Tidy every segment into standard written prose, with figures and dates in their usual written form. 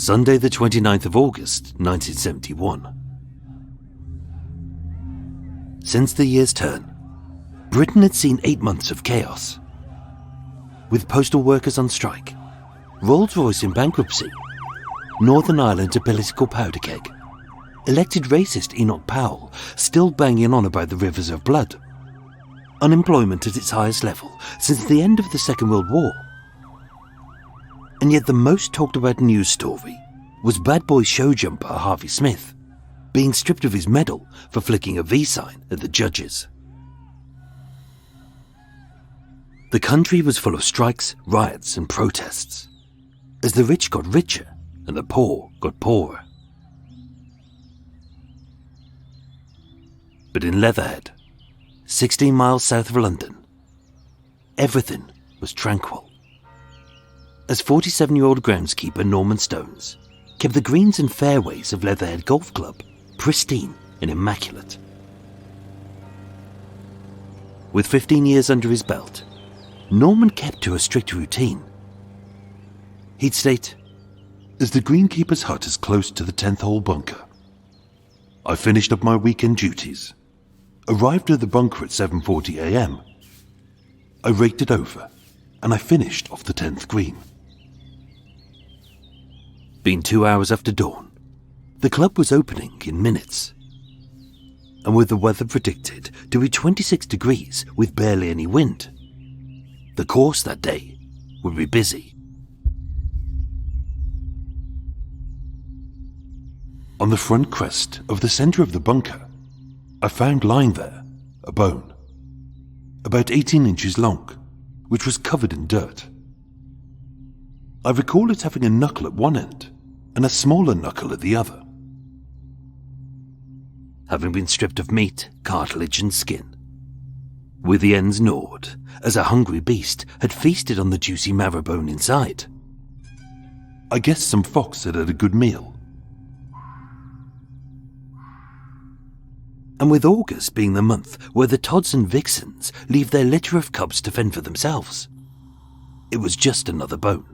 Sunday the 29th of August, 1971. Since the year's turn, Britain had seen 8 months of chaos. With postal workers on strike, Rolls-Royce in bankruptcy, Northern Ireland a political powder keg, elected racist Enoch Powell still banging on about the rivers of blood, unemployment at its highest level since the end of the Second World War. And yet the most talked about news story was bad boy show jumper Harvey Smith being stripped of his medal for flicking a V sign at the judges. The country was full of strikes, riots and protests, as the rich got richer and the poor got poorer. But in Leatherhead, 16 miles south of London, everything was tranquil, as 47-year-old groundskeeper Norman Stones kept the greens and fairways of Leatherhead Golf Club pristine and immaculate. With 15 years under his belt, Norman kept to a strict routine. He'd state, "As the greenkeeper's hut is close to the 10th hole bunker, I finished up my weekend duties, arrived at the bunker at 7:40 a.m. I raked it over, and I finished off the 10th green." Being 2 hours after dawn, the club was opening in minutes. And with the weather predicted to be 26 degrees with barely any wind, the course that day would be busy. On the front crest of the centre of the bunker, I found lying there a bone, about 18 inches long, which was covered in dirt. I recall it having a knuckle at one end and a smaller knuckle at the other. Having been stripped of meat, cartilage and skin, with the ends gnawed as a hungry beast had feasted on the juicy marrow bone inside. I guess some fox had had a good meal. And with August being the month where the Todds and Vixens leave their litter of cubs to fend for themselves, it was just another bone.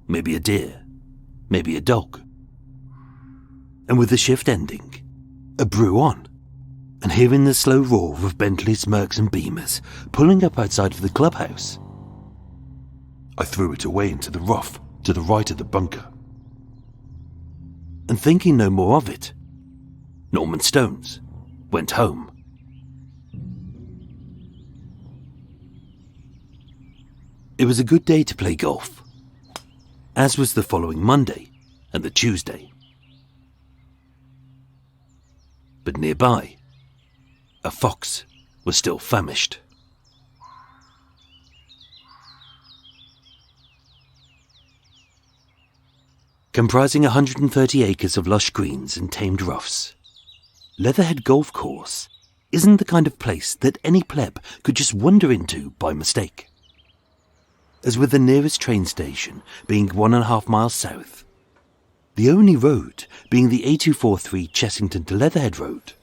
Maybe a deer, maybe a dog. And with the shift ending, a brew on, and hearing the slow roar of Bentleys, Mercs and Beamers pulling up outside of the clubhouse, I threw it away into the rough to the right of the bunker. And thinking no more of it, Norman Stones went home. It was a good day to play golf, as was the following Monday and the Tuesday. But nearby, a fox was still famished. Comprising 130 acres of lush greens and tamed roughs, Leatherhead Golf Course isn't the kind of place that any pleb could just wander into by mistake. As with the nearest train station being 1.5 miles south, the only road being the A243 Chessington to Leatherhead Road,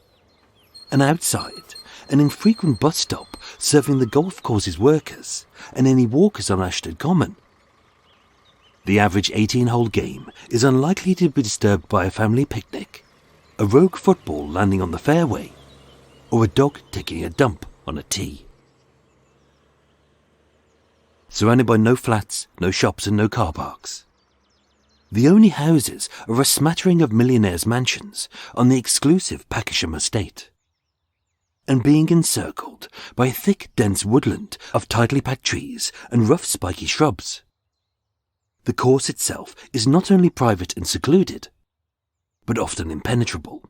and outside an infrequent bus stop serving the golf course's workers and any walkers on Ashton Common. The average 18-hole game is unlikely to be disturbed by a family picnic, a rogue football landing on the fairway, or a dog taking a dump on a tee. Surrounded by no flats, no shops and no car parks, the only houses are a smattering of millionaires' mansions on the exclusive Packisham estate, and being encircled by a thick, dense woodland of tightly packed trees and rough, spiky shrubs. The course itself is not only private and secluded, but often impenetrable.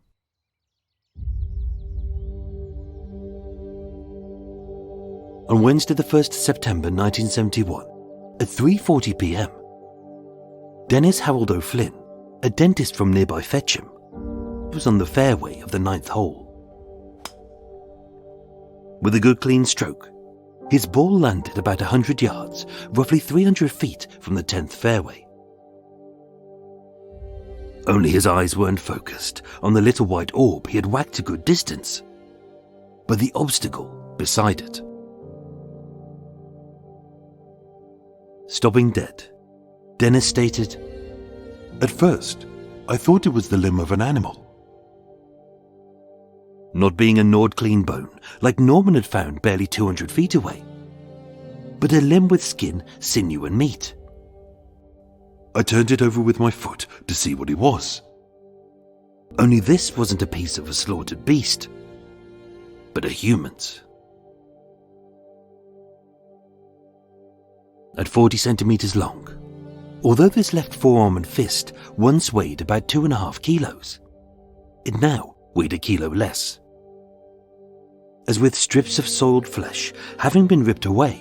On Wednesday the 1st of September 1971, at 3:40 p.m, Dennis Harold O'Flynn, a dentist from nearby Fetcham, was on the fairway of the 9th hole. With a good clean stroke, his ball landed about 100 yards, roughly 300 feet from the 10th fairway. Only his eyes weren't focused on the little white orb he had whacked a good distance, but the obstacle beside it. Stopping dead, Dennis stated, "At first, I thought it was the limb of an animal. not being a gnawed clean bone like Norman had found barely 200 feet away, but a limb with skin, sinew and meat. I turned it over with my foot to see what it was. Only this wasn't a piece of a slaughtered beast, but a human's. At 40 centimeters long, although this left forearm and fist once weighed about 2.5 kilos, it now weighed a kilo less. As with strips of soiled flesh having been ripped away,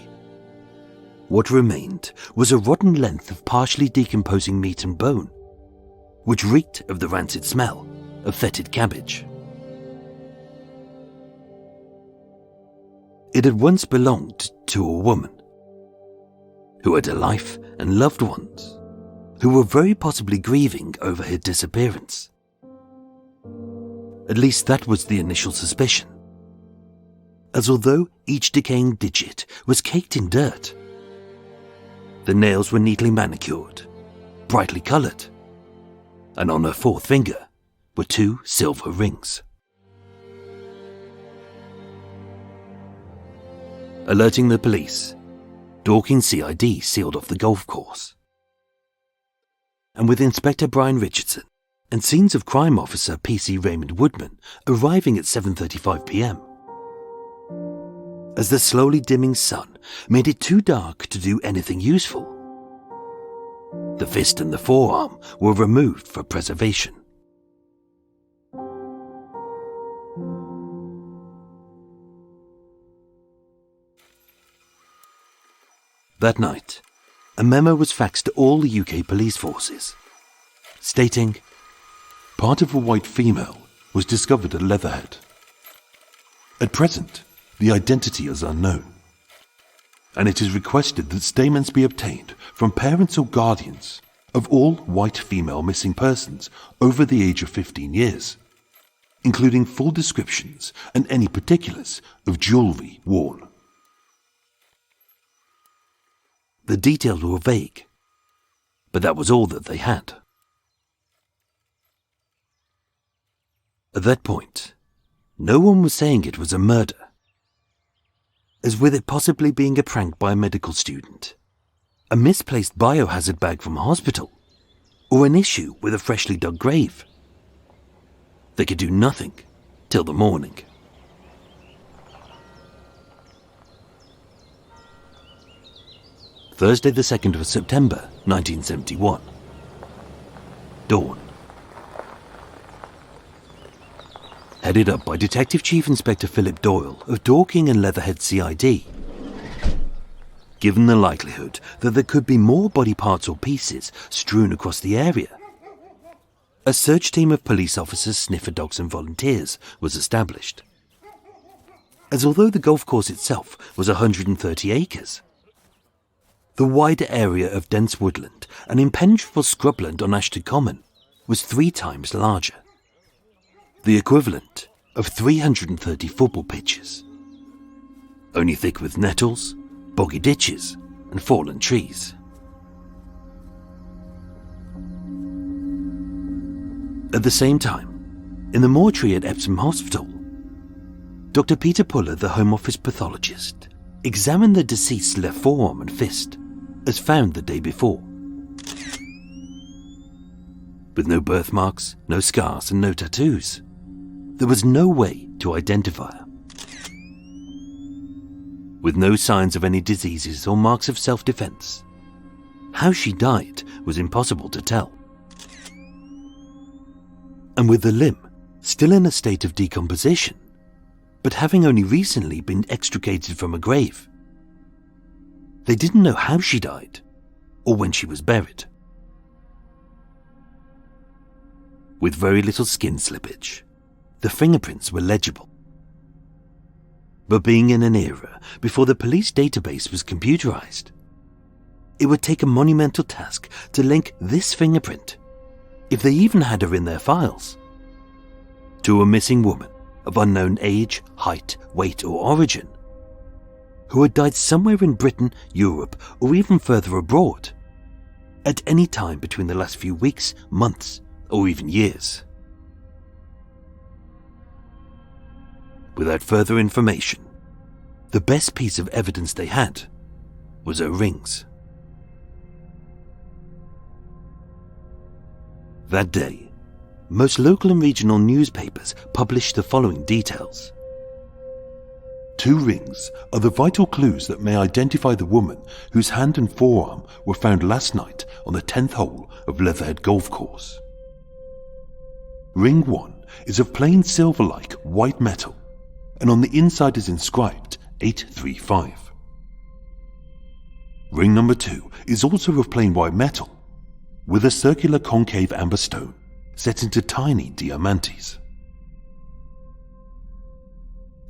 what remained was a rotten length of partially decomposing meat and bone, which reeked of the rancid smell of fetid cabbage. It had once belonged to a woman who had a life and loved ones who were very possibly grieving over her disappearance. At least that was the initial suspicion, as although each decaying digit was caked in dirt, the nails were neatly manicured, brightly coloured, and on her fourth finger were 2 silver rings. Alerting the police, Dorking CID sealed off the golf course. And with Inspector Brian Richardson and Scenes of Crime Officer PC Raymond Woodman arriving at 7:35 p.m, as the slowly dimming sun made it too dark to do anything useful, the fist and the forearm were removed for preservation. That night, a memo was faxed to all the UK police forces, stating, Part of a white female was discovered at Leatherhead. At present, the identity is unknown, and it is requested that statements be obtained from parents or guardians of all white female missing persons over the age of 15 years, including full descriptions and any particulars of jewellery worn. The details were vague, but that was all that they had. At that point, no one was saying it was a murder, as with it possibly being a prank by a medical student, a misplaced biohazard bag from a hospital, or an issue with a freshly dug grave. They could do nothing till the morning. Thursday the 2nd of September 1971. Dawn. Headed up by Detective Chief Inspector Philip Doyle of Dorking and Leatherhead CID. Given the likelihood that there could be more body parts or pieces strewn across the area, a search team of police officers, sniffer dogs and volunteers was established. As although the golf course itself was 130 acres, the wider area of dense woodland and impenetrable scrubland on Ashton Common was 3 times larger, the equivalent of 330 football pitches, only thick with nettles, boggy ditches and fallen trees. At the same time, in the mortuary at Epsom Hospital, Dr. Peter Puller, the Home Office pathologist, examined the deceased's left forearm and fist, as found the day before. With no birthmarks, no scars and no tattoos, there was no way to identify her. With no signs of any diseases or marks of self-defense, how she died was impossible to tell. And with the limb still in a state of decomposition, but having only recently been extricated from a grave, they didn't know how she died or when she was buried. With very little skin slippage, the fingerprints were legible. But being in an era before the police database was computerized, it would take a monumental task to link this fingerprint, if they even had her in their files, to a missing woman of unknown age, height, weight or origin, who had died somewhere in Britain, Europe or even further abroad, at any time between the last few weeks, months, or even years. Without further information, the best piece of evidence they had was her rings. That day, most local and regional newspapers published the following details. 2 rings are the vital clues that may identify the woman whose hand and forearm were found last night on the 10th hole of Leatherhead Golf Course. Ring 1 is of plain silver-like white metal, and on the inside is inscribed 835. Ring number 2 is also of plain white metal, with a circular concave amber stone set into tiny diamantes.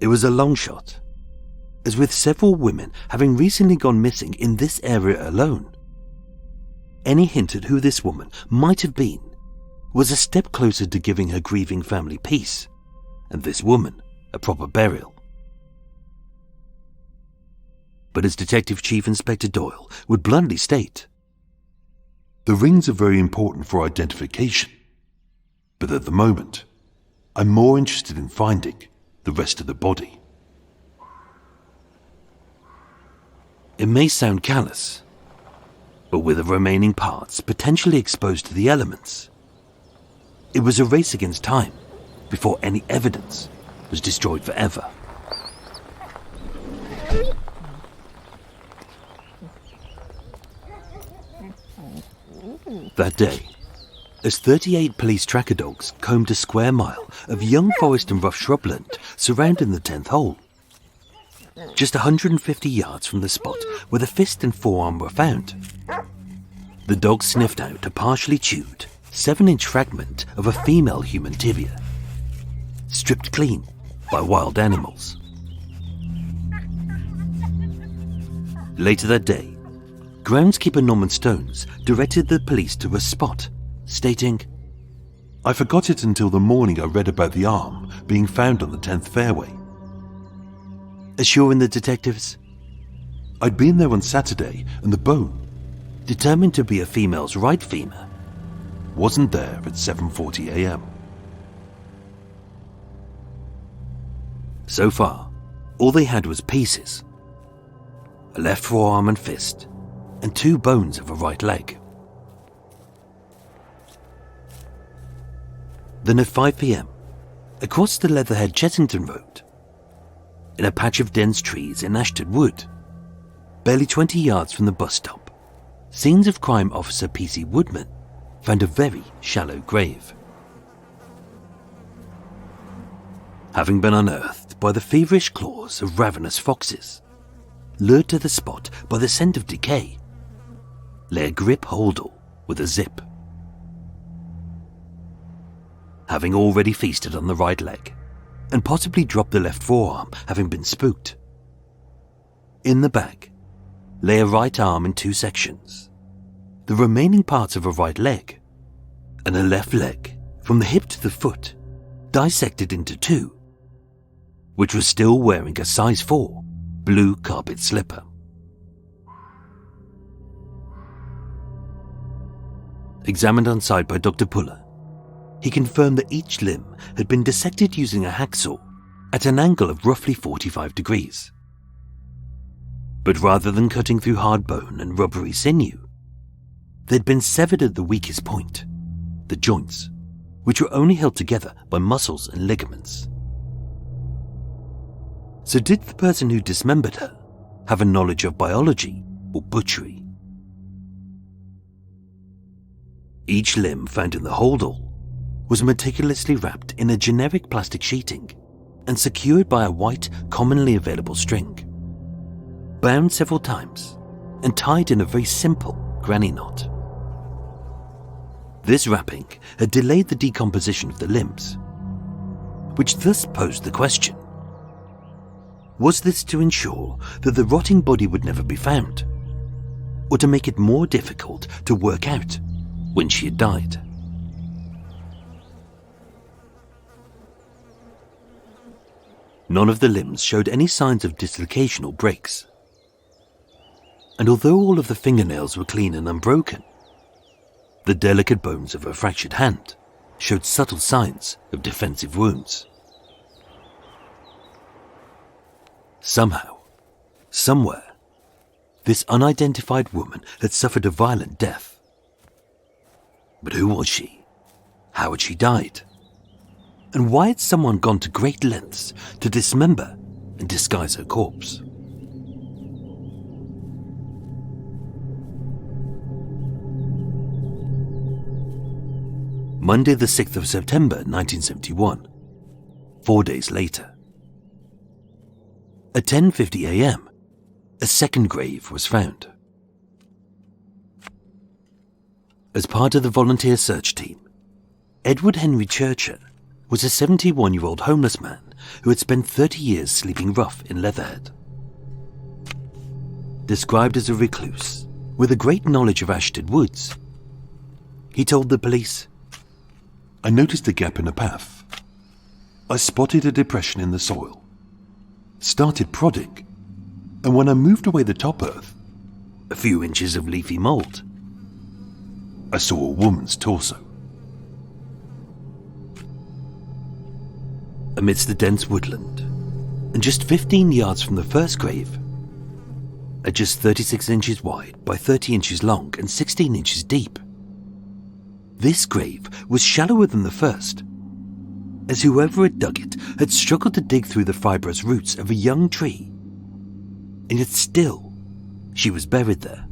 It was a long shot, as with several women having recently gone missing in this area alone, any hint at who this woman might have been was a step closer to giving her grieving family peace, and this woman a proper burial. But as Detective Chief Inspector Doyle would bluntly state, the rings are very important for identification, but at the moment, I'm more interested in finding the rest of the body. It may sound callous, but with the remaining parts potentially exposed to the elements, it was a race against time before any evidence was destroyed forever. That day, as 38 police tracker dogs combed a square mile of young forest and rough shrubland surrounding the 10th hole, just 150 yards from the spot where the fist and forearm were found, the dogs sniffed out a partially chewed 7-inch fragment of a female human tibia, stripped clean by wild animals. Later that day, groundskeeper Norman Stones directed the police to a spot, stating, I forgot it until the morning I read about the arm being found on the 10th fairway. Assuring the detectives, I'd been there on Saturday and the bone, determined to be a female's right femur, wasn't there at 7:40 a.m. So far, all they had was pieces, a left forearm and fist, and 2 bones of a right leg. Then at 5 p.m, across the Leatherhead Chessington Road, in a patch of dense trees in Ashton Wood, barely 20 yards from the bus stop, Scenes of Crime Officer P.C. Woodman found a very shallow grave. Having been unearthed by the feverish claws of ravenous foxes, lured to the spot by the scent of decay, lay a grip holdall with a zip. Having already feasted on the right leg, and possibly dropped the left forearm having been spooked, in the bag lay a right arm in 2 sections, the remaining parts of a right leg, and a left leg from the hip to the foot dissected into 2, which was still wearing a size 4 blue carpet slipper. Examined on site by Dr. Puller, he confirmed that each limb had been dissected using a hacksaw at an angle of roughly 45 degrees. But rather than cutting through hard bone and rubbery sinew, they'd been severed at the weakest point, the joints, which were only held together by muscles and ligaments. So did the person who dismembered her have a knowledge of biology or butchery? Each limb found in the holdall was meticulously wrapped in a generic plastic sheeting and secured by a white, commonly available string, bound several times and tied in a very simple granny knot. This wrapping had delayed the decomposition of the limbs, which thus posed the question: was this to ensure that the rotting body would never be found, or to make it more difficult to work out when she had died? None of the limbs showed any signs of dislocation or breaks, and although all of the fingernails were clean and unbroken, The delicate bones of her fractured hand showed subtle signs of defensive wounds. Somehow, somewhere, this unidentified woman had suffered a violent death. But who was she? How had she died? And why had someone gone to great lengths to dismember and disguise her corpse? Monday the 6th of September 1971, 4 days later. At 10:50 a.m, a second grave was found. As part of the volunteer search team, Edward Henry Churcher was a 71-year-old homeless man who had spent 30 years sleeping rough in Leatherhead. Described as a recluse with a great knowledge of Ashton Woods, he told the police, "I noticed a gap in the path. I spotted a depression in the soil, started prodding, and when I moved away the top earth, a few inches of leafy mold, I saw a woman's torso." Amidst the dense woodland, and just 15 yards from the first grave, at just 36 inches wide by 30 inches long and 16 inches deep, this grave was shallower than the first, as whoever had dug it had struggled to dig through the fibrous roots of a young tree, and yet still she was buried there.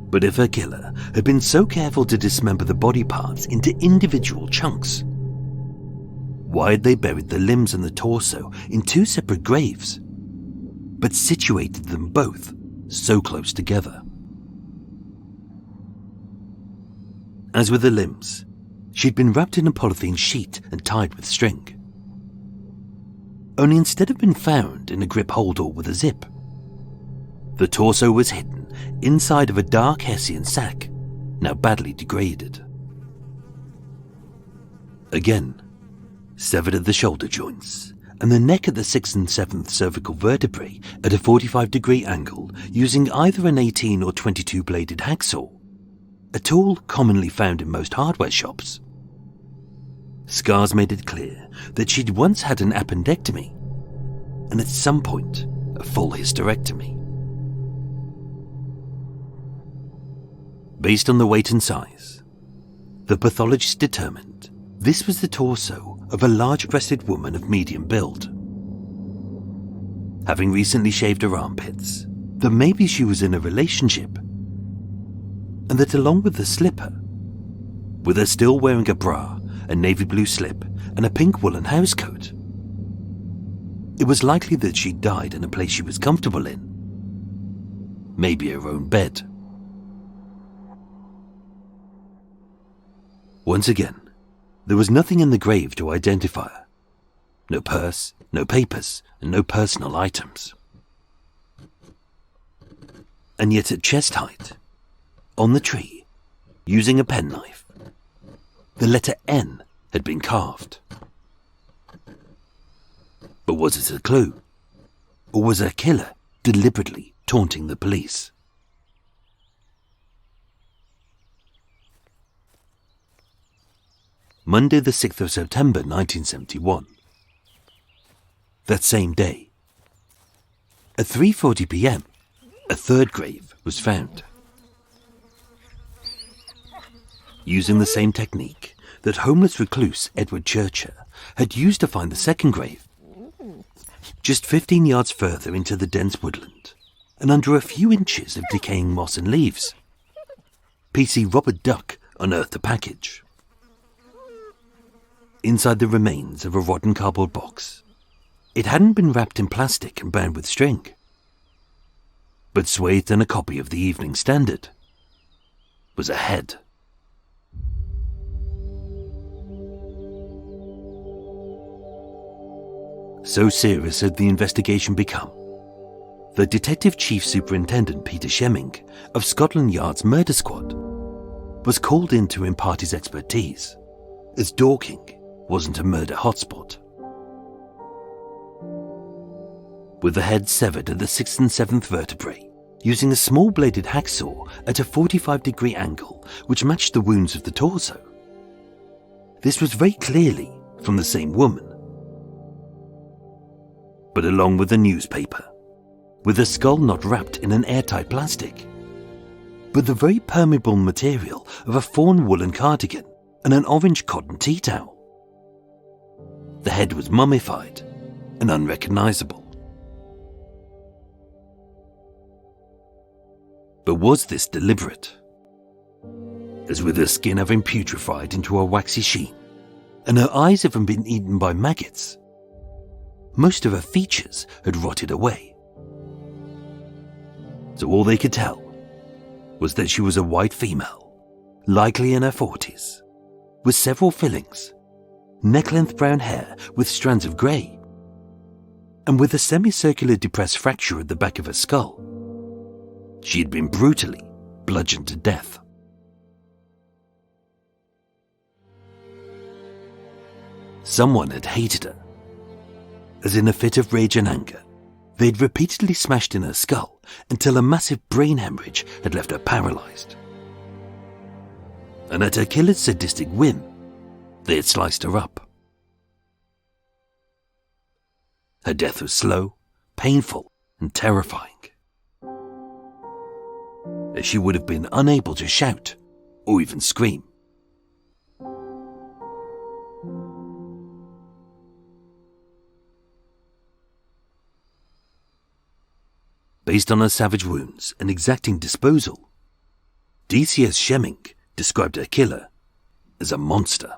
But if her killer had been so careful to dismember the body parts into individual chunks, why had they buried the limbs and the torso in two separate graves, but situated them both so close together? As with the limbs, she'd been wrapped in a polythene sheet and tied with string. Only instead of being found in a grip hold or with a zip, the torso was hidden inside of a dark Hessian sack, now badly degraded. Again, severed at the shoulder joints, and the neck at the 6th and 7th cervical vertebrae at a 45-degree angle using either an 18 or 22-bladed hacksaw, a tool commonly found in most hardware shops. Scars made it clear that she'd once had an appendectomy, and at some point, a full hysterectomy. Based on the weight and size, the pathologist determined this was the torso of a large-breasted woman of medium build. Having recently shaved her armpits, that maybe she was in a relationship, and that along with the slipper, with her still wearing a bra, a navy blue slip, and a pink woolen housecoat, it was likely that she died in a place she was comfortable in, maybe her own bed. Once again, there was nothing in the grave to identify her. No purse, no papers, and no personal items. And yet at chest height, on the tree, using a penknife, the letter N had been carved. But was it a clue? Or was her killer deliberately taunting the police? Monday the 6th of September 1971. That same day, at 3:40 p.m, a third grave was found. Using the same technique that homeless recluse Edward Churcher had used to find the second grave, just 15 yards further into the dense woodland, and under a few inches of decaying moss and leaves, PC Robert Duck unearthed a package. Inside the remains of a rotten cardboard box, it hadn't been wrapped in plastic and bound with string, but swathed in a copy of the Evening Standard, was a head. So serious had the investigation become that Detective Chief Superintendent Peter Shemming of Scotland Yard's Murder Squad was called in to impart his expertise, as Dorking wasn't a murder hotspot. With the head severed at the 6th and 7th vertebrae, using a small bladed hacksaw at a 45-degree angle which matched the wounds of the torso. This was very clearly from the same woman. But along with the newspaper, with the skull not wrapped in an airtight plastic, but the very permeable material of a fawn woolen cardigan and an orange cotton tea towel. The head was mummified and unrecognizable. But was this deliberate? As with her skin having putrefied into a waxy sheen, and her eyes having been eaten by maggots, most of her features had rotted away. So all they could tell was that she was a white female, likely in her 40s, with several fillings, neck-length brown hair with strands of grey, and with a semicircular depressed fracture at the back of her skull. She had been brutally bludgeoned to death. Someone had hated her, as in a fit of rage and anger, they had repeatedly smashed in her skull until a massive brain hemorrhage had left her paralysed. And at her killer's sadistic whim, they had sliced her up. Her death was slow, painful, and terrifying, as she would have been unable to shout or even scream. Based on her savage wounds and exacting disposal, DCS Shemming described her killer as a monster.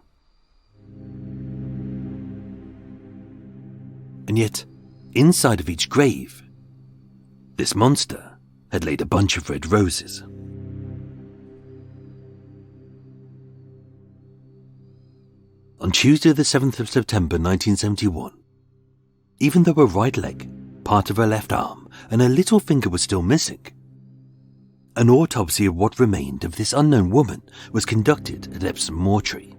And yet, inside of each grave, this monster had laid a bunch of red roses. On Tuesday the 7th of September 1971, even though her right leg, part of her left arm, and her little finger was still missing, an autopsy of what remained of this unknown woman was conducted at Epsom Mortuary.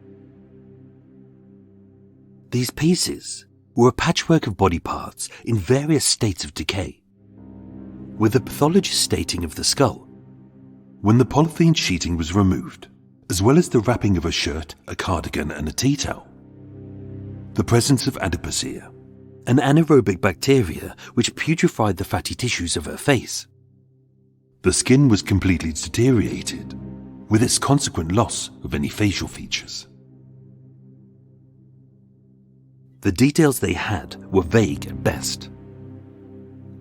These pieces were a patchwork of body parts in various states of decay, with the pathologist stating of the skull, when the polythene sheeting was removed, as well as the wrapping of a shirt, a cardigan and a tea towel, the presence of adipocere, an anaerobic bacteria which putrefied the fatty tissues of her face. The skin was completely deteriorated, with its consequent loss of any facial features. The details they had were vague at best.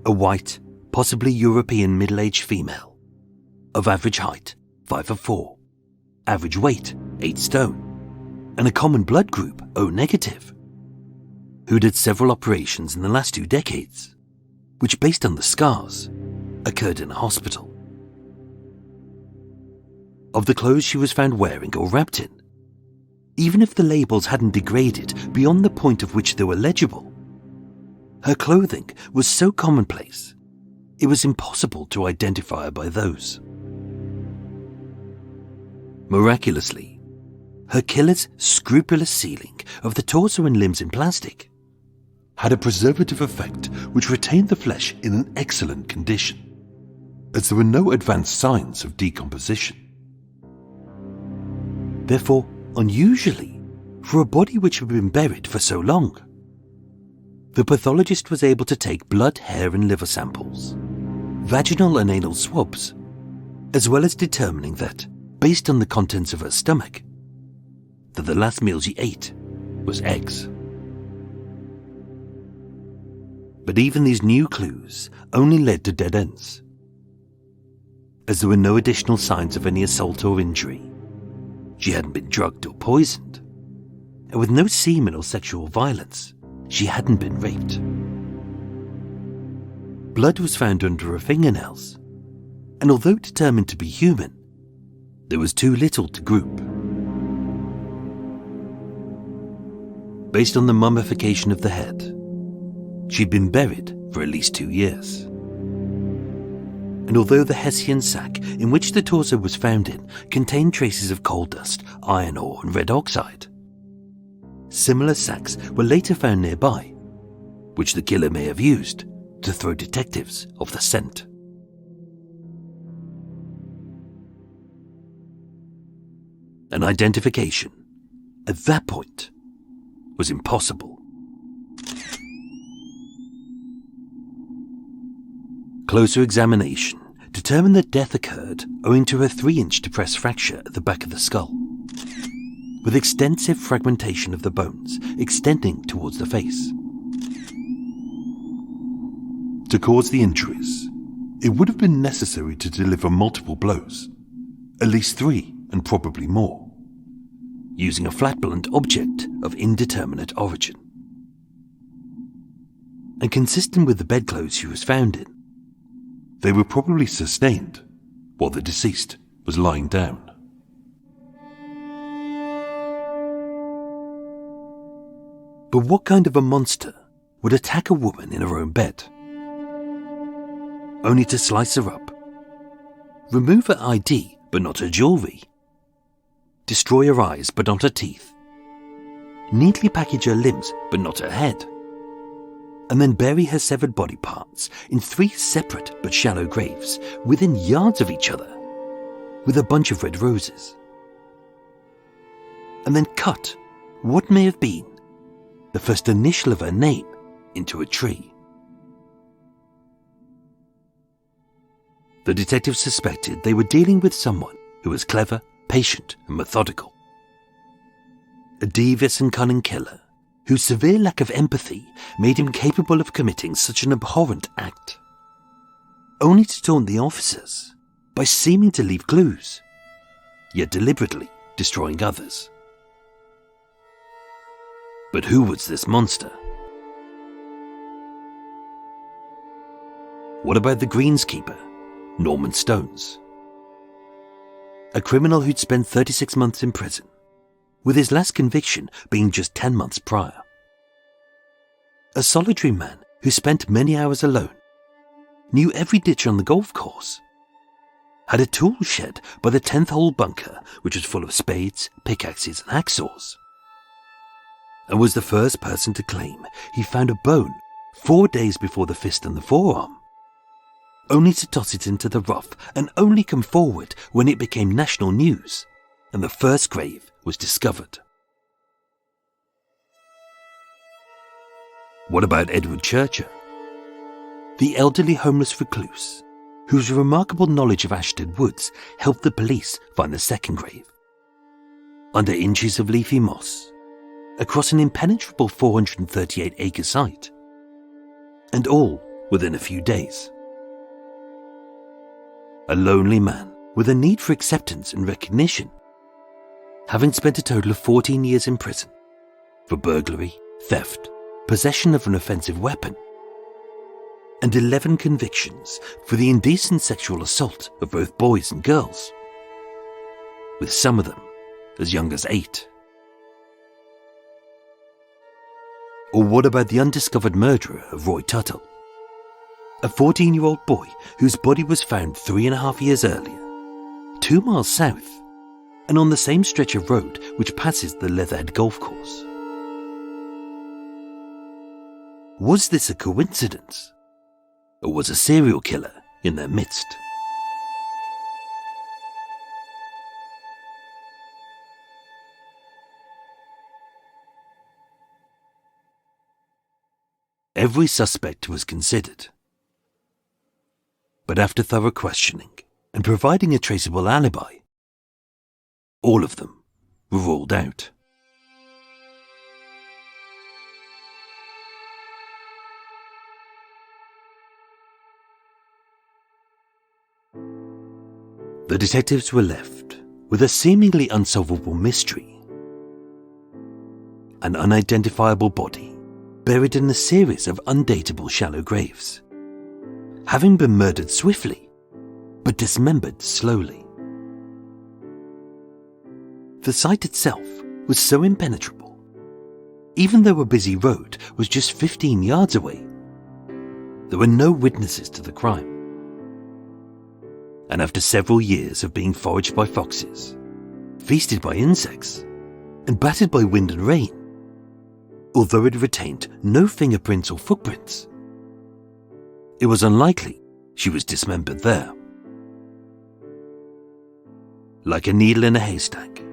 A white, possibly European middle-aged female, of average height, 5'4", average weight, 8 stone, and a common blood group, O negative, who'd had several operations in the last 2 decades, which, based on the scars, occurred in a hospital. Of the clothes she was found wearing or wrapped in, even if the labels hadn't degraded beyond the point of which they were legible, her clothing was so commonplace, it was impossible to identify her by those. Miraculously, her killer's scrupulous sealing of the torso and limbs in plastic had a preservative effect which retained the flesh in an excellent condition, as there were no advanced signs of decomposition. Therefore, unusually, for a body which had been buried for so long, the pathologist was able to take blood, hair and liver samples, vaginal and anal swabs, as well as determining that, based on the contents of her stomach, that the last meal she ate was eggs. But even these new clues only led to dead ends, as there were no additional signs of any assault or injury. She hadn't been drugged or poisoned, and with no semen or sexual violence, she hadn't been raped. Blood was found under her fingernails, and although determined to be human, there was too little to group. Based on the mummification of the head, she'd been buried for at least 2 years. And although the Hessian sack in which the torso was found in contained traces of coal dust, iron ore and red oxide, similar sacks were later found nearby, which the killer may have used to throw detectives off the scent. An identification, at that point, was impossible. Closer examination determined that death occurred owing to a 3-inch depressed fracture at the back of the skull, with extensive fragmentation of the bones extending towards the face. To cause the injuries, it would have been necessary to deliver multiple blows, at least 3 and probably more, using a flat blunt object of indeterminate origin. And consistent with the bedclothes she was found in, they were probably sustained while the deceased was lying down. But what kind of a monster would attack a woman in her own bed? Only to slice her up, remove her ID but not her jewellery, destroy her eyes but not her teeth, neatly package her limbs but not her head, and then bury her severed body parts in 3 separate but shallow graves within yards of each other with a bunch of red roses, and then cut what may have been the first initial of her name into a tree. The detectives suspected they were dealing with someone who was clever, patient, and methodical. A devious and cunning killer whose severe lack of empathy made him capable of committing such an abhorrent act, only to taunt the officers by seeming to leave clues, yet deliberately destroying others. But who was this monster? What about the greenskeeper, Norman Stones? A criminal who'd spent 36 months in prison, with his last conviction being just 10 months prior. A solitary man who spent many hours alone, knew every ditch on the golf course, had a tool shed by the 10th hole bunker which was full of spades, pickaxes and hacksaws, and was the first person to claim he found a bone 4 days before the fist and the forearm, only to toss it into the rough and only come forward when it became national news and the first grave was discovered. What about Edward Churcher? The elderly homeless recluse whose remarkable knowledge of Ashton Woods helped the police find the second grave. Under inches of leafy moss, across an impenetrable 438-acre site, and all within a few days. A lonely man with a need for acceptance and recognition, having spent a total of 14 years in prison for burglary, theft, possession of an offensive weapon, and 11 convictions for the indecent sexual assault of both boys and girls, with some of them as young as 8. Or what about the undiscovered murderer of Roy Tuttle? A 14-year-old boy whose body was found 3.5 years earlier, 2 miles south, and on the same stretch of road which passes the Leatherhead golf course. Was this a coincidence? Or was a serial killer in their midst? Every suspect was considered, but after thorough questioning and providing a traceable alibi, all of them were ruled out. The detectives were left with a seemingly unsolvable mystery. An unidentifiable body buried in a series of undatable shallow graves, having been murdered swiftly, but dismembered slowly. The site itself was so impenetrable, even though a busy road was just 15 yards away, there were no witnesses to the crime. And after several years of being foraged by foxes, feasted by insects, and battered by wind and rain, although it retained no fingerprints or footprints, it was unlikely she was dismembered there. Like a needle in a haystack,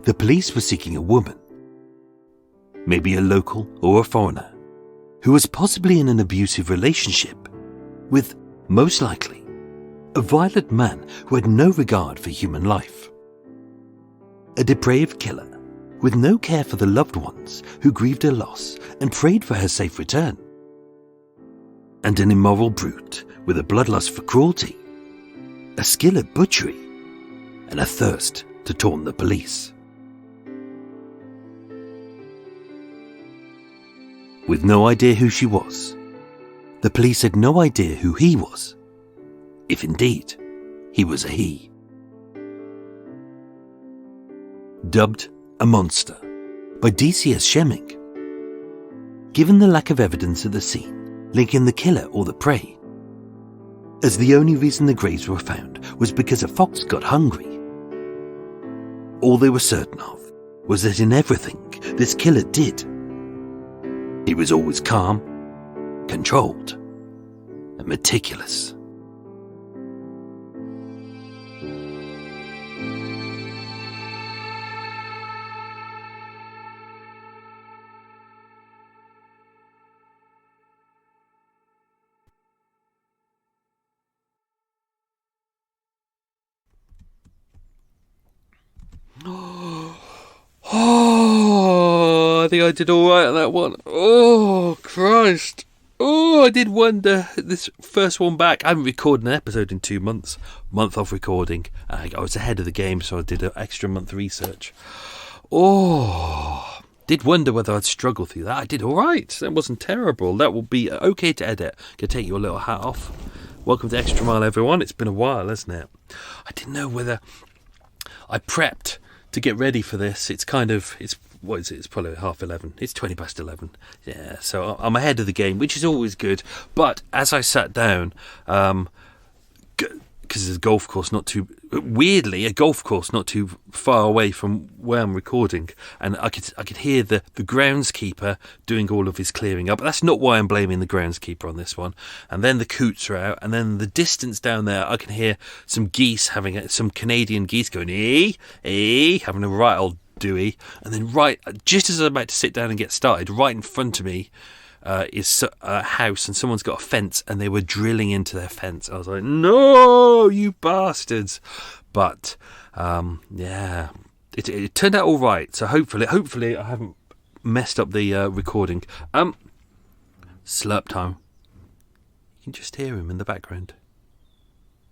The police were seeking a woman, maybe a local or a foreigner, who was possibly in an abusive relationship with, most likely, a violent man who had no regard for human life. A depraved killer with no care for the loved ones who grieved her loss and prayed for her safe return. And an immoral brute with a bloodlust for cruelty, a skill at butchery, and a thirst to taunt the police. With no idea who she was, the police had no idea who he was, if indeed he was a he. Dubbed a monster by DCS Shemming. Given the lack of evidence at the scene linking the killer or the prey, as the only reason the graves were found was because a fox got hungry. All they were certain of was that in everything this killer did, he was always calm, controlled, and meticulous. Oh, I think I did all right on that one. Oh, Christ. Oh, I did wonder, this first one back. I haven't recorded an episode in 2 months. Month off recording. I was ahead of the game, so I did an extra month research. Oh, did wonder whether I'd struggle through that. I did all right. That wasn't terrible. That will be okay to edit. Can take your little hat off. Welcome to Extra Mile, everyone. It's been a while, hasn't it? I didn't know whether I prepped to get ready for this. What is it? It's probably 11:30. It's 11:20. Yeah, so I'm ahead of the game, which is always good. But as I sat down, because there's a golf course not too far away from where I'm recording, and I could hear the groundskeeper doing all of his clearing up. That's not why I'm blaming the groundskeeper on this one. And then the coots are out, and then the distance down there, I can hear some geese some Canadian geese going having a right old Dewey. And then just as I'm about to sit down and get started, right in front of me is a house, and someone's got a fence, and they were drilling into their fence. I was like, no, you bastards. But yeah, it turned out all right. So hopefully I haven't messed up the recording. Slurp time. You can just hear him in the background.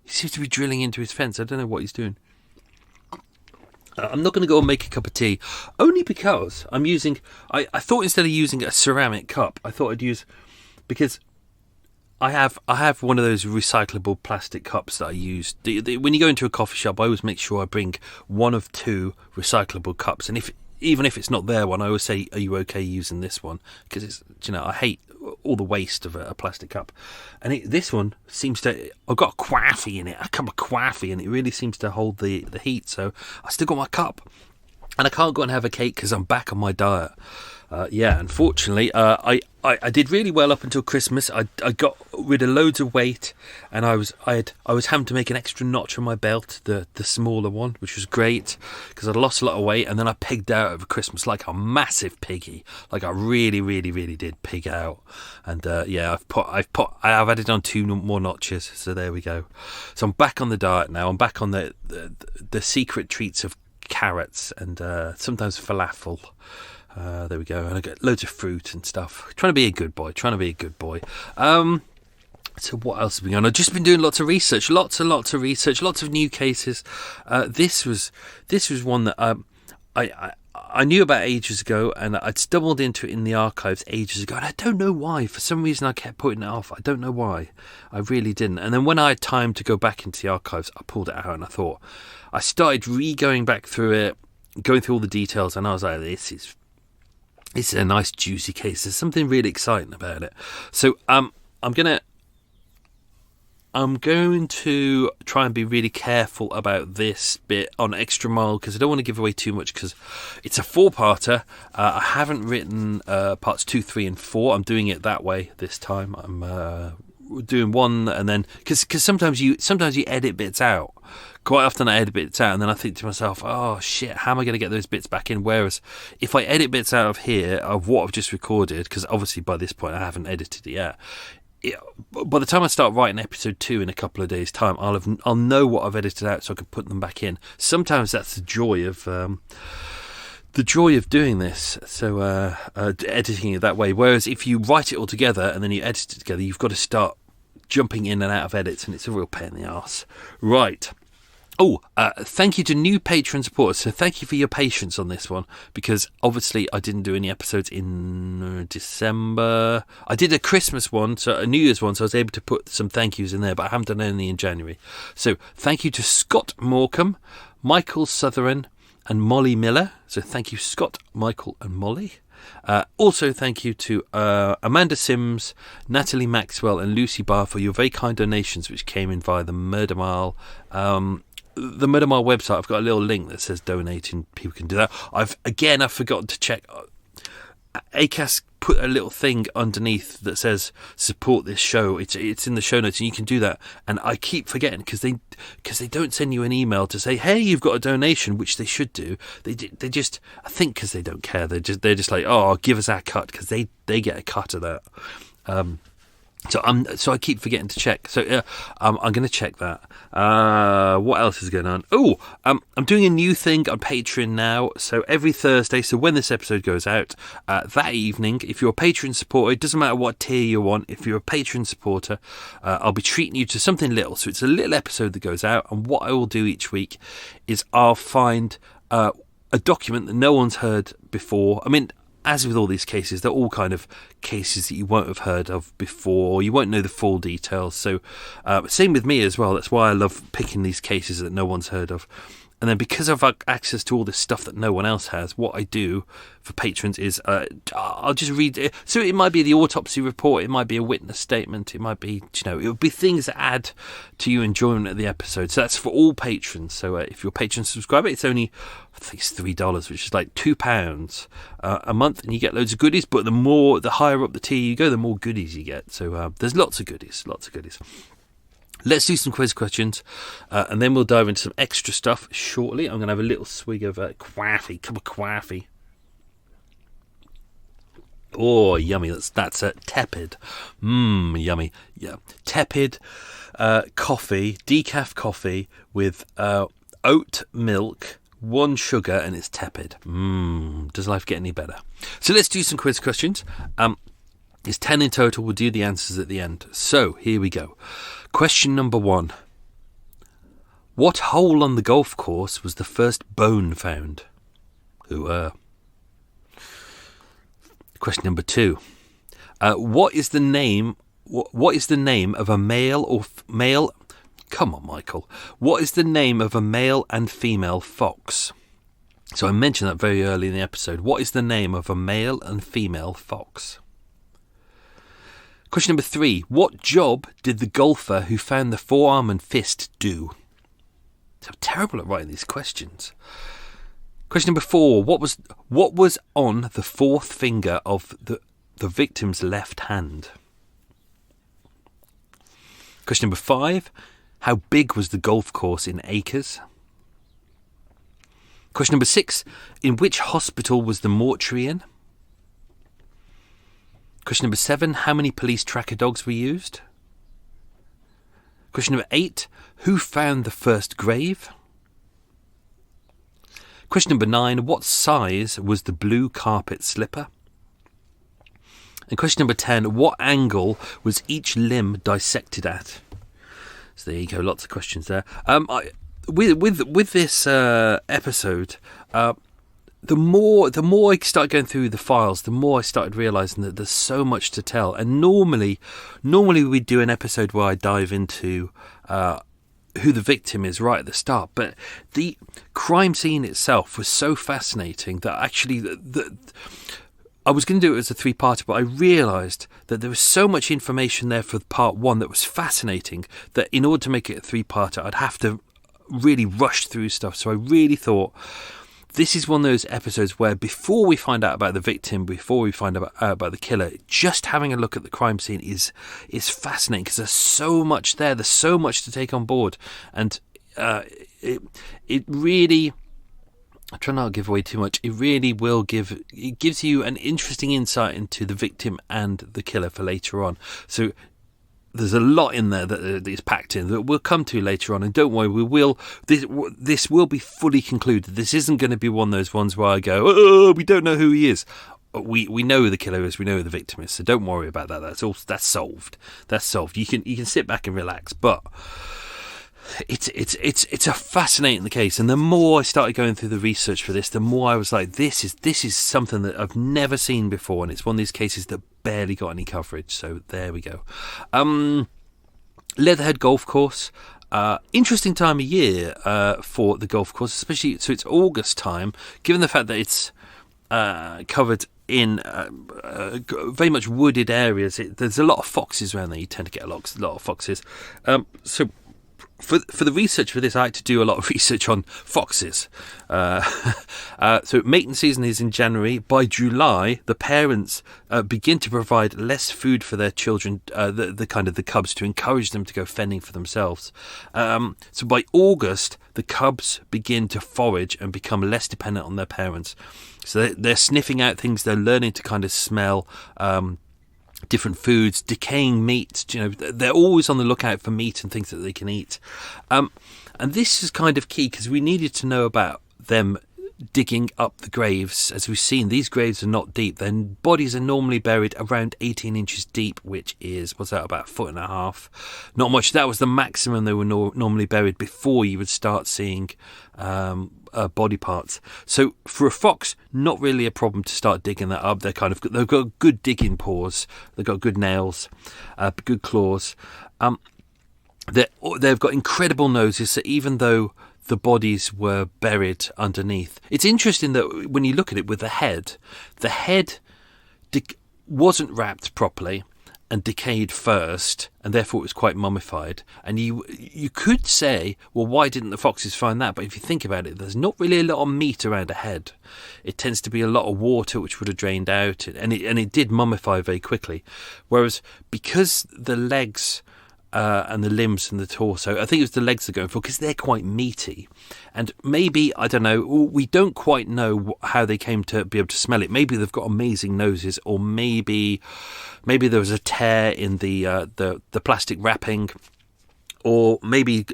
He seems to be drilling into his fence. I don't know what he's doing. I'm not going to go and make a cup of tea, only because I'm using... I thought instead of using a ceramic cup, I thought I'd use... Because I have one of those recyclable plastic cups that I use. When you go into a coffee shop, I always make sure I bring one of two recyclable cups. And even if it's not their one, I always say, are you okay using this one? Because I hate all the waste of a plastic cup. And this one seems to... I've got a coffee in it, a cup of coffee, and it really seems to hold the heat. So I still got my cup. And I can't go and have a cake because I'm back on my diet. Unfortunately, I did really well up until Christmas. I got rid of loads of weight, and I was having to make an extra notch on my belt, the smaller one, which was great because I'd lost a lot of weight, and then I pigged out over Christmas like a massive piggy. Like I really, really, really did pig out, and I've added on 2 more notches. So there we go. So I'm back on the diet now. I'm back on the secret treats of carrots and sometimes falafel. There we go. And I got loads of fruit and stuff. Trying to be a good boy. So what else have we done? I've just been doing lots of research. Lots and lots of research. Lots of new cases. This was one that I knew about ages ago, and I'd stumbled into it in the archives ages ago, and I don't know why. For some reason, I kept putting it off. I don't know why. I really didn't. And then when I had time to go back into the archives, I pulled it out, and I started going back through it, going through all the details, and I was like, this is a nice juicy case. There's something really exciting about it. So I'm going to try and be really careful about this bit on Extra Mile because I don't want to give away too much because it's a 4-parter. I haven't written parts 2, 3 and 4. I'm doing it that way this time. I'm doing one, and then because sometimes you edit bits out. Quite often I edit bits out, and then I think to myself, oh shit, how am I going to get those bits back in? Whereas if I edit bits out of here of what I've just recorded, because obviously by this point I haven't edited it yet, by the time I start writing episode 2 in a couple of days' time, I'll know what I've edited out, so I can put them back in. Sometimes that's the joy of doing this, so editing it that way. Whereas if you write it all together and then you edit it together, you've got to start jumping in and out of edits, and it's a real pain in the arse. Right. Oh, thank you to new Patreon supporters. So thank you for your patience on this one, because obviously I didn't do any episodes in December. I did a Christmas one, so a New Year's one, so I was able to put some thank yous in there, but I haven't done any in January. So thank you to Scott Morecambe, Michael Sutherland, and Molly Miller. So thank you, Scott, Michael, and Molly. Also, thank you to Amanda Sims, Natalie Maxwell, and Lucy Barr for your very kind donations, which came in via the Murder Mile. The Murder Mile website, I've got a little link that says donate, and people can do that. I've forgotten to check. Acast put a little thing underneath that says support this show. It's in the show notes, and you can do that. And I keep forgetting because they don't send you an email to say, hey, you've got a donation, which they should do. They just, I think, because they don't care. They're just like, oh, give us our cut, because they get a cut of that. So I keep forgetting to check. So I'm going to check that. What else is going on? Oh, I'm doing a new thing on Patreon now. So every Thursday, so when this episode goes out, that evening, if you're a Patreon supporter, it doesn't matter what tier you're on. If you're a Patreon supporter, I'll be treating you to something little. So it's a little episode that goes out. And what I will do each week is I'll find a document that no one's heard before. I mean, as with all these cases, they're all kind of cases that you won't have heard of before. You won't know the full details. So same with me as well. That's why I love picking these cases that no one's heard of. And then because I've got access to all this stuff that no one else has, what I do for patrons is I'll just read it. So it might be the autopsy report, it might be a witness statement, it might be, it would be things that add to your enjoyment of the episode. So that's for all patrons. So if you're a patron subscriber, it's only, I think it's $3, which is like £2 a month, and you get loads of goodies. But the higher up the tier you go, the more goodies you get. So there's lots of goodies. Let's do some quiz questions, and then we'll dive into some extra stuff shortly. I'm going to have a little swig of cup of coffee. Oh, yummy. That's tepid. Yummy. Yeah. Tepid coffee, decaf coffee with oat milk, 1 sugar, and it's tepid. Does life get any better? So let's do some quiz questions. It's 10 in total. We'll do the answers at the end. So here we go. Question number 1. What hole on the golf course was the first bone found? Question number 2. What is the name of a male? Come on, Michael. What is the name of a male and female fox? So I mentioned that very early in the episode. What is the name of a male and female fox? Question number 3. What job did the golfer who found the forearm and fist do? I'm terrible at writing these questions. Question number 4. What was on the 4th finger of the victim's left hand? Question number 5. How big was the golf course in acres? Question number 6. In which hospital was the mortuary in? Question number 7, how many police tracker dogs were used? Question number 8, who found the first grave? Question number 9, what size was the blue carpet slipper? And question number 10, what angle was each limb dissected at? So there you go, lots of questions there. With this episode, the more I started going through the files, the more I started realising that there's so much to tell. And normally we'd do an episode where I dive into who the victim is right at the start. But the crime scene itself was so fascinating that actually I was going to do it as a 3-parter, but I realised that there was so much information there for part 1 that was fascinating that in order to make it a 3-parter, I'd have to really rush through stuff. So I really thought this is one of those episodes where before we find out about the victim, before we find out about the killer, just having a look at the crime scene is fascinating, because there's so much there. There's so much to take on board, and it really, I try not to give away too much. It really gives you an interesting insight into the victim and the killer for later on. So there's a lot in there that is packed in that we'll come to later on, and don't worry, this will be fully concluded. This isn't going to be one of those ones where I go, oh, we don't know who he is. We know who the killer is, we know who the victim is, so don't worry about that. That's solved. You can sit back and relax. But it's a fascinating case, and the more I started going through the research for this, the more I was like, this is something that I've never seen before, and it's one of these cases that barely got any coverage. So there we go. Leatherhead golf course. Interesting time of year for the golf course, especially, so it's August time, given the fact that it's covered in very much wooded areas. There's a lot of foxes around there. You tend to get a lot of foxes. So for the research for this, I had to do a lot of research on foxes. So mating season is in January. By July, the parents begin to provide less food for their children, the cubs, to encourage them to go fending for themselves. So by August, the cubs begin to forage and become less dependent on their parents. So they're sniffing out things. They're learning to kind of smell different foods, decaying meat. They're always on the lookout for meat and things that they can eat. And this is kind of key, because we needed to know about them digging up the graves. As we've seen, these graves are not deep. Their bodies are normally buried around 18 inches deep, which is, what's that, about 1.5 feet? Not much. That was the maximum they were normally buried before you would start seeing body parts. So for a fox, not really a problem to start digging that up. They've got good digging paws. They've got good nails, good claws. They've got incredible noses. So even though the bodies were buried underneath, it's interesting that when you look at it with the head wasn't wrapped properly and decayed first, and therefore it was quite mummified. And you could say, well, why didn't the foxes find that? But if you think about it, there's not really a lot of meat around a head. It tends to be a lot of water, which would have drained out, and it did mummify very quickly. Whereas because the legs and the limbs and the torso, I think it was the legs they're going for, because they're quite meaty. And maybe, I don't know, we don't quite know how they came to be able to smell it. Maybe they've got amazing noses, or maybe there was a tear in the plastic wrapping, or maybe,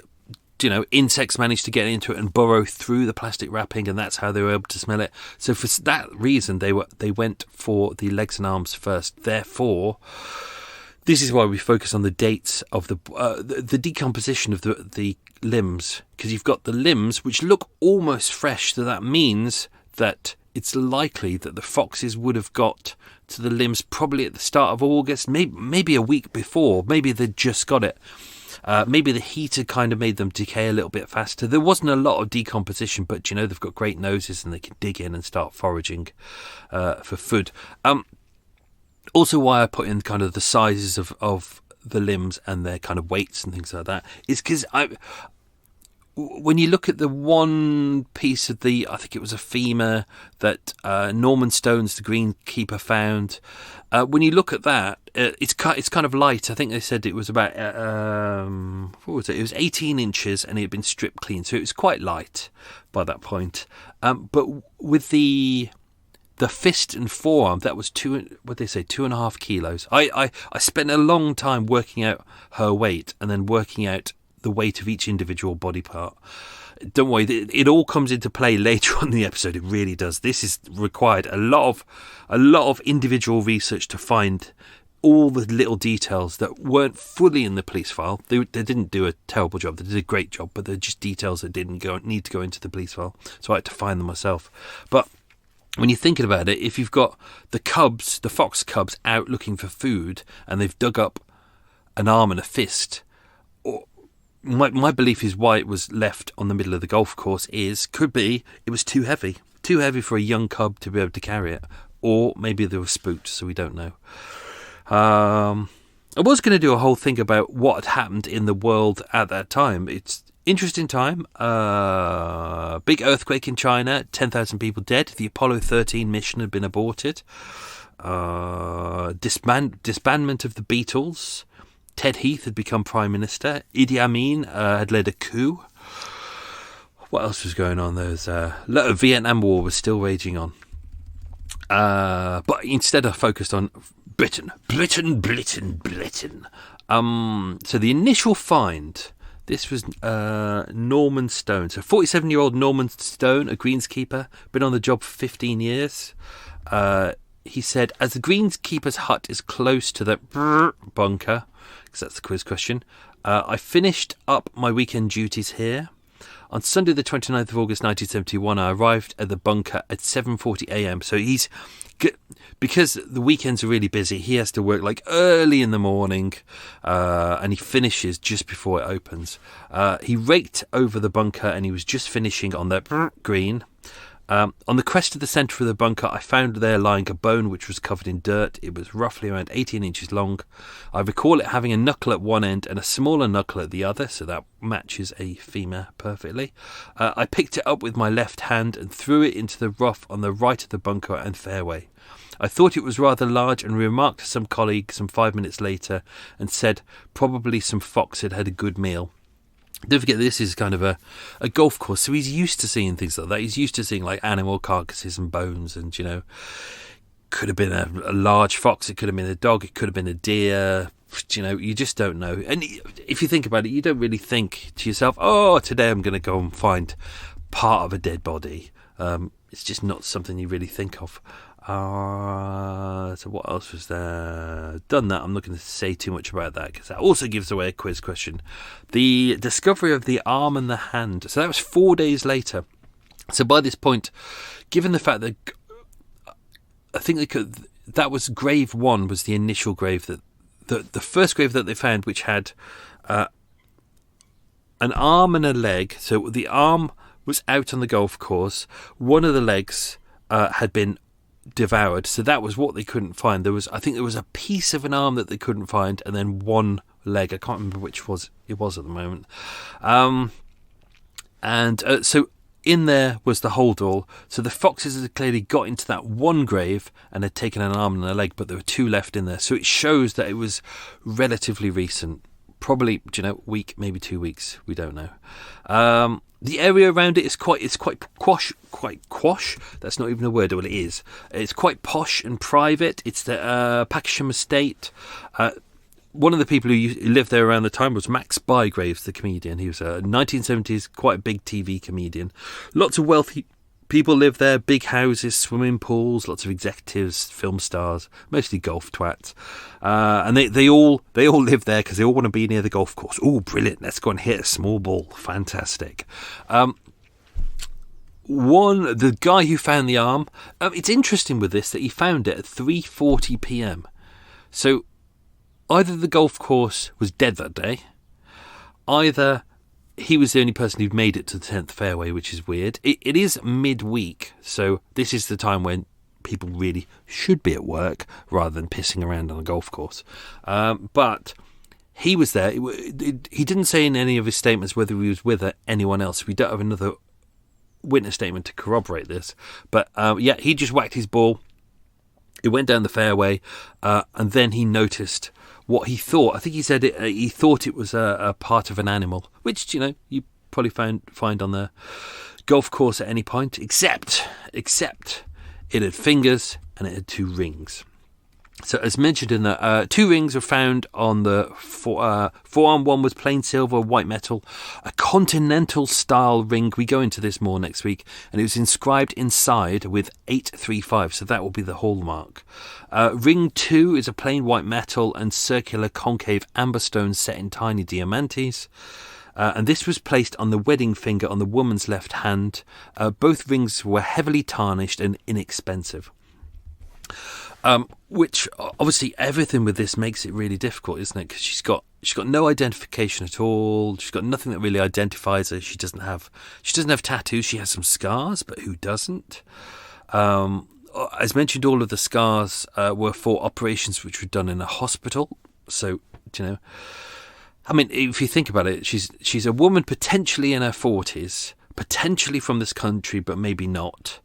insects managed to get into it and burrow through the plastic wrapping, and that's how they were able to smell it. So for that reason, they went for the legs and arms first. Therefore, this is why we focus on the dates of the decomposition of the limbs, because you've got the limbs which look almost fresh. So that means that it's likely that the foxes would have got to the limbs probably at the start of August, maybe a week before. Maybe they'd just got it. Maybe the heat had kind of made them decay a little bit faster. There wasn't a lot of decomposition, but they've got great noses and they can dig in and start foraging for food. Also, why I put in kind of the sizes of the limbs and their kind of weights and things like that is because when you look at the one piece of I think it was a femur that Norman Stones, the greenkeeper, found. When you look at that, it's kind of light. I think they said it was about what was it? It was 18 inches, and it had been stripped clean, so it was quite light by that point. But with the fist and forearm, that was 2.5 kilos. I spent a long time working out her weight and then working out the weight of each individual body part. Don't worry, it all comes into play later on in the episode. It really does. This is required a lot of individual research to find all the little details that weren't fully in the police file. They didn't do a terrible job. They did a great job, but they're just details that didn't need to go into the police file. So I had to find them myself. But when you're thinking about it, if you've got the fox cubs out looking for food, and they've dug up an arm and a fist, my belief is why it was left on the middle of the golf course could be it was too heavy for a young cub to be able to carry it, or maybe they were spooked, so we don't know. I was going to do a whole thing about what had happened in the world at that time. It's interesting time. Big earthquake in China, 10,000 people dead. The Apollo 13 mission had been aborted. Disbandment of the Beatles. Ted Heath had become Prime Minister. Idi Amin had led a coup. What else was going on? There was Vietnam War was still raging on. But instead I focused on Britain. So the initial find, this was Norman Stone. So 47-year-old Norman Stone, a greenskeeper, been on the job for 15 years. He said, as the greenskeeper's hut is close to the bunker, because that's the quiz question, I finished up my weekend duties here. On Sunday the 29th of August 1971, I arrived at the bunker at 7:40 a.m. So because the weekends are really busy, he has to work like early in the morning, and he finishes just before it opens. He raked over the bunker and he was just finishing on the green. On the crest of the centre of the bunker, I found there lying a bone which was covered in dirt. It was roughly around 18 inches long. I recall it having a knuckle at one end and a smaller knuckle at the other, so that matches a femur perfectly. I picked it up with my left hand and threw it into the rough on the right of the bunker and fairway. I thought it was rather large and remarked to some colleague some 5 minutes later and said probably some fox had had a good meal. Don't forget, this is kind of a golf course, so he's used to seeing things like that. He's used to seeing like animal carcasses and bones, and could have been a large fox, it could have been a dog, it could have been a deer. You just don't know. And if you think about it, you don't really think to yourself, oh, today I'm going to go and find part of a dead body. It's just not something you really think of. So what else was there? Done that. I'm not going to say too much about that because that also gives away a quiz question. The discovery of the arm and the hand. So that was 4 days later. So by this point, given the fact that I think that was grave one was the initial grave, that the first grave that they found, which had an arm and a leg. So the arm was out on the golf course. One of the legs had been devoured, so that was what they couldn't find. I think there was a piece of an arm that they couldn't find, and then one leg. I can't remember which it was at the moment. So in there was the holdall. So the foxes had clearly got into that one grave and had taken an arm and a leg, but there were two left in there. So it shows that it was relatively recent. Probably, week, maybe 2 weeks. We don't know. The area around it is quite quash. That's not even a word. Well, it is. It's quite posh and private. It's the Packsham estate. One of the people who lived there around the time was Max Bygraves, the comedian. He was a 1970s, quite a big TV comedian. Lots of wealthy people live there, big houses, swimming pools, lots of executives, film stars, mostly golf twats. And they all live there because they all want to be near the golf course. Oh, brilliant. Let's go and hit a small ball. Fantastic. The guy who found the arm, it's interesting with this that he found it at 3:40 p.m. So either the golf course was dead that day, either he was the only person who'd made it to the 10th fairway, which is weird. It is midweek, so this is the time when people really should be at work rather than pissing around on a golf course. But he was there. He didn't say in any of his statements whether he was with anyone else. We don't have another witness statement to corroborate this. But he just whacked his ball. It went down the fairway, and then he noticed what he thought. I think he said he thought it was a part of an animal, which you probably find on the golf course at any point, except it had fingers and it had two rings. So as mentioned in the two rings were found on the forearm. One was plain silver, white metal, a continental style ring. We go into this more next week, and it was inscribed inside with 835. So that will be the hallmark. Ring 2 is a plain white metal and circular concave amber stone set in tiny diamantes. And this was placed on the wedding finger on the woman's left hand. Both rings were heavily tarnished and inexpensive. Which obviously everything with this makes it really difficult, isn't it? Because she's got no identification at all. She's got nothing that really identifies her. She doesn't have tattoos. She has some scars, but who doesn't? As mentioned, all of the scars were for operations which were done in a hospital. So I mean, if you think about it, she's a woman potentially in her 40s, potentially from this country, but maybe not.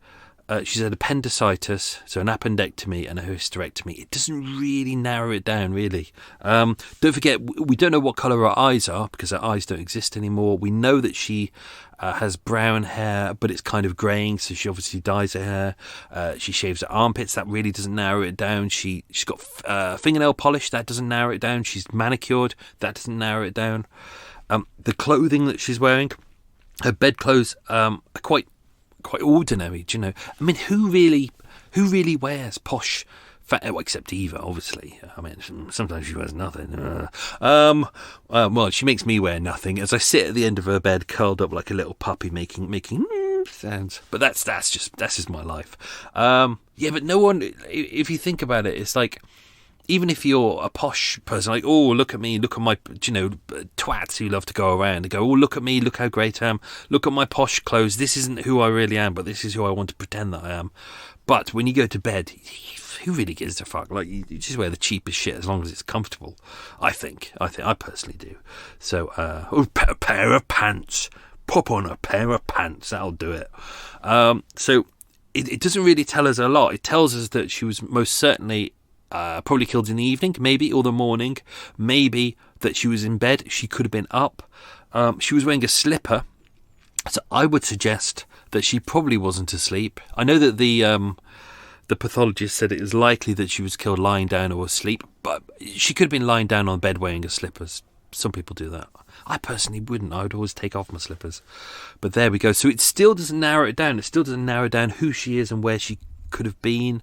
She's had appendicitis, so an appendectomy and a hysterectomy. It doesn't really narrow it down, really. Don't forget, we don't know what colour her eyes are because her eyes don't exist anymore. We know that she has brown hair, but it's kind of greying, so she obviously dyes her hair. She shaves her armpits. That really doesn't narrow it down. She's got fingernail polish. That doesn't narrow it down. She's manicured. That doesn't narrow it down. The clothing that she's wearing, her bedclothes, are quite ordinary, do you know? I mean, who really wears posh, well, except Eva, obviously. I mean, sometimes she wears nothing. Well, she makes me wear nothing as I sit at the end of her bed, curled up like a little puppy, making sounds. But that's just my life. Yeah, but no one. If you think about it, it's like, even if you're a posh person, like, oh, look at me, look at my, twats who love to go around and go, oh, look at me, look how great I am, look at my posh clothes, this isn't who I really am, but this is who I want to pretend that I am. But when you go to bed, who really gives a fuck? Like, you just wear the cheapest shit as long as it's comfortable. I personally do. So, a pair of pants, pop on a pair of pants, that'll do it. So, it doesn't really tell us a lot. It tells us that she was most certainly probably killed in the evening, maybe, or the morning. Maybe that she was in bed. She could have been up. She was wearing a slipper. So I would suggest that she probably wasn't asleep. I know that the pathologist said it is likely that she was killed lying down or asleep, but she could have been lying down on bed wearing her slippers. Some people do that. I personally wouldn't. I would always take off my slippers. But there we go. So it still doesn't narrow it down. It still doesn't narrow down who she is and where she could have been.